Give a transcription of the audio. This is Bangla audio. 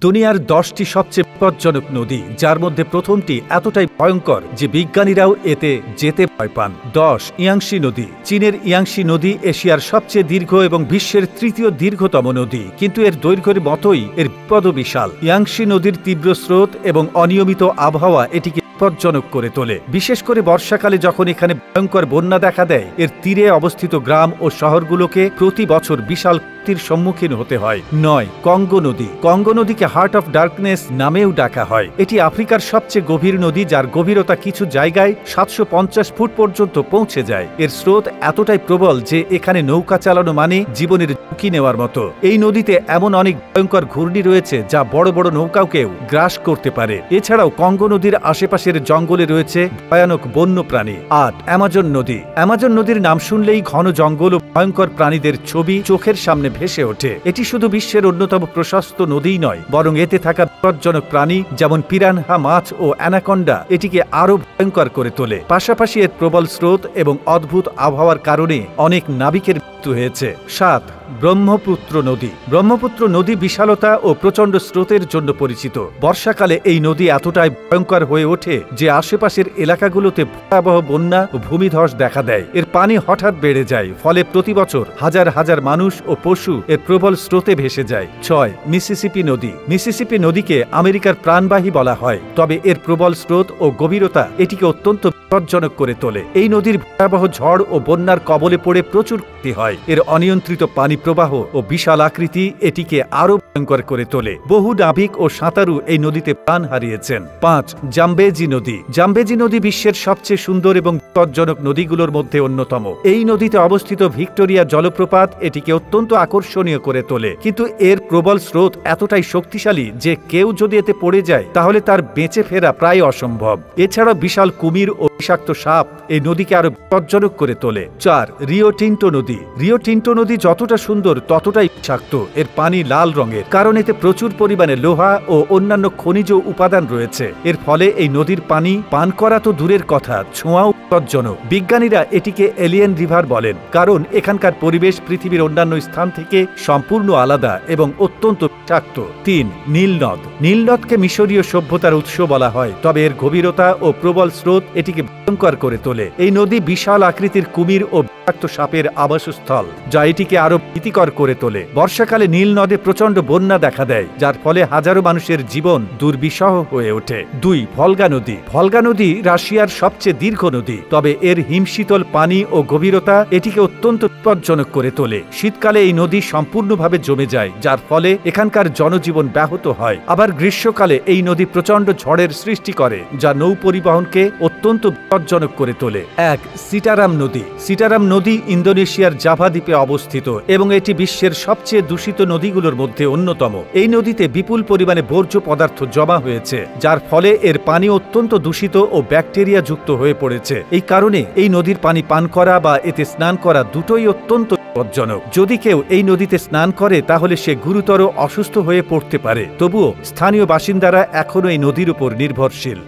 দুনিয়ার 10টি সবচেয়ে বিপজ্জনক নদী, যার মধ্যে প্রথমটি এতটাই ভয়ঙ্কর যে বিজ্ঞানীরাও এতে যেতে ভয় পান। 10 ইয়াংশি নদী। চীনের ইয়াংশি নদী এশিয়ার সবচেয়ে দীর্ঘ এবং বিশ্বের তৃতীয় দীর্ঘতম নদী, কিন্তু এর দৈর্ঘ্যের মতোই এর বিপদও বিশাল। ইয়াংশি নদীর তীব্র স্রোত এবং অনিয়মিত আবহাওয়া এটিকে বিপজ্জনক করে তোলে, বিশেষ করে বর্ষাকালে যখন এখানে ভয়ঙ্কর বন্যা দেখা দেয়। এর তীরে অবস্থিত গ্রাম ও শহরগুলোকে প্রতি বছর বিশাল ক্ষতির সম্মুখীন হতে হয়। 9 কঙ্গো নদী। কঙ্গো নদীকে হার্ট অফ ডার্কনেস নামেও ডাকা হয়। এটি আফ্রিকার সবচেয়ে গভীর নদী, যার গভীরতা কিছু জায়গায় 750 ফুট পর্যন্ত পৌঁছে যায়। এর স্রোত এতটাই প্রবল যে এখানে নৌকা চালানো মানে জীবনের ঝুঁকি নেওয়ার মতো। এই নদীতে এমন অনেক ভয়ঙ্কর ঘূর্ণি রয়েছে যা বড় বড় নৌকাকেও গ্রাস করতে পারে। এছাড়াও কঙ্গো নদীর আশেপাশের জঙ্গলে রয়েছে ভয়ানক বন্য প্রাণী। 8 অ্যামাজন নদী। অ্যামাজন নদীর নাম শুনলেই ঘন জঙ্গল ও ভয়ঙ্কর প্রাণীদের ছবি চোখের সামনে ভেসে ওঠে। এটি শুধু বিশ্বের অন্যতম প্রশস্ত নদীই নয়, বরং এতে থাকা বিপজ্জনক প্রাণী যেমন পিরানহা মাছ ও অ্যানাকন্ডা এটিকে আরো ভয়ঙ্কর করে তোলে। পাশাপাশি এর প্রবল স্রোত এবং অদ্ভুত আবহাওয়ার কারণে অনেক নাবিকের মৃত্যু হয়েছে। 7 ব্রহ্মপুত্র নদী। ব্রহ্মপুত্র নদী বিশালতা ও প্রচণ্ড স্রোতের জন্য পরিচিত। বর্ষাকালে এই নদী এতটাই ভয়ঙ্কর হয়ে ওঠে যে আশেপাশের এলাকাগুলোতে ভয়াবহ বন্যা ও ভূমিধস দেখা দেয়। এর পানি হঠাৎ বেড়ে যায়, ফলে প্রতি বছর হাজার হাজার মানুষ ও পশু এর প্রবল স্রোতে ভেসে যায়। 6 মিসিসিপি নদী। মিসিসিপি নদীকে আমেরিকার প্রাণবাহী বলা হয়, তবে এর প্রবল স্রোত ও গভীরতা এটিকে অত্যন্ত বিপজ্জনক করে তোলে। এই নদীর ভয়াবহ ঝড় ও বন্যার কবলে পড়ে প্রচুর ক্ষতি হয়। এর অনিয়ন্ত্রিত পানি প্রবাহ ও বিশাল আকৃতি এটিকে আরো ভয়ঙ্কর করে তোলে। বহু নাবিক ও সাঁতারু এই নদীতে প্রাণ হারিয়েছেন। 5 জাম্বেজি নদী। জাম্বেজি নদী বিশ্বের সবচেয়ে সুন্দর এবং বিপজ্জনক নদীগুলোর মধ্যে অন্যতম। এই নদীতে অবস্থিত ভিক্টোরিয়া জলপ্রপাত এটিকে অত্যন্ত আকর্ষণীয় করে তোলে, কিন্তু এর প্রবল স্রোত এতটাই শক্তিশালী যে কেউ যদি এতে পড়ে যায় তাহলে তার বেঁচে ফেরা প্রায় অসম্ভব। এছাড়া বিশাল কুমির ও বিষাক্ত সাপ এই নদীকে আরো বিপজ্জনক করে তোলে। 4 রিও টিন্টো নদী। রিও টিন্টো নদী যতটা সুন্দর ততটাই বিষাক্ত। এর পানি লাল রঙের, কারণ এতে প্রচুর পরিমাণে লোহা ও অন্যান্য খনিজ উপাদান রয়েছে। এর ফলে এই নদীর পানি পান করা তো দূরের কথা, ছোঁয়াও বিপজ্জনক। বিজ্ঞানীরা এটিকে এলিয়েন রিভার বলেন, কারণ এখানকার পরিবেশ পৃথিবীর অন্যান্য স্থান থেকে সম্পূর্ণ আলাদা এবং অত্যন্ত বিষাক্ত। 3 নীল নদ। নীল নদকে মিশরীয় সভ্যতার উৎস বলা হয়, তবে এর গভীরতা ও প্রবল স্রোত এটিকে ভয়ঙ্কর করে তোলে। এই নদী বিশাল আকৃতির কুমির ও বিষাক্ত সাপের আবাসস্থল, যা এটিকে আরো ভীতিকর করে তোলে। বর্ষাকালে নীল নদে প্রচন্ড বন্যা দেখা দেয়, যার ফলে হাজারো মানুষের জীবন দুর্বিষহ হয়ে ওঠে। 2 ভলগা নদী। ভলগা নদী রাশিয়ার সবচেয়ে দীর্ঘ নদী, তবে এর হিমশীতল পানি ও গভীরতা এটিকে অত্যন্ত বিপজ্জনক করে তোলে। শীতকালে এই নদী সম্পূর্ণভাবে জমে যায়, যার ফলে এখানকার জনজীবন ব্যাহত হয়। আবার গ্রীষ্মকালে এই নদী প্রচন্ড ঝড়ের সৃষ্টি করে, যা নৌ পরিবহনকে অত্যন্ত বিপজ্জনক করে তোলে। 1 সিটারাম নদী। সিটারাম নদী ইন্দোনেশিয়ার জাভা দ্বীপে অবস্থিত এবং এটি বিশ্বের সবচেয়ে দূষিত নদীগুলোর মধ্যে অন্যতম। এই নদীতে বিপুল পরিমাণে বর্জ্য পদার্থ জমা হয়েছে, যার ফলে এর পানি অত্যন্ত দূষিত ও ব্যাকটেরিয়া যুক্ত হয়ে পড়েছে। এই কারণে এই নদীর পানি পান করা বা এতে স্নান করা দুটোই অত্যন্ত বিপজ্জনক। যদি কেউ এই নদীতে স্নান করে তাহলে সে গুরুতর অসুস্থ হয়ে পড়তে পারে। তবুও স্থানীয় বাসিন্দারা এখনো এই নদীর উপর নির্ভরশীল।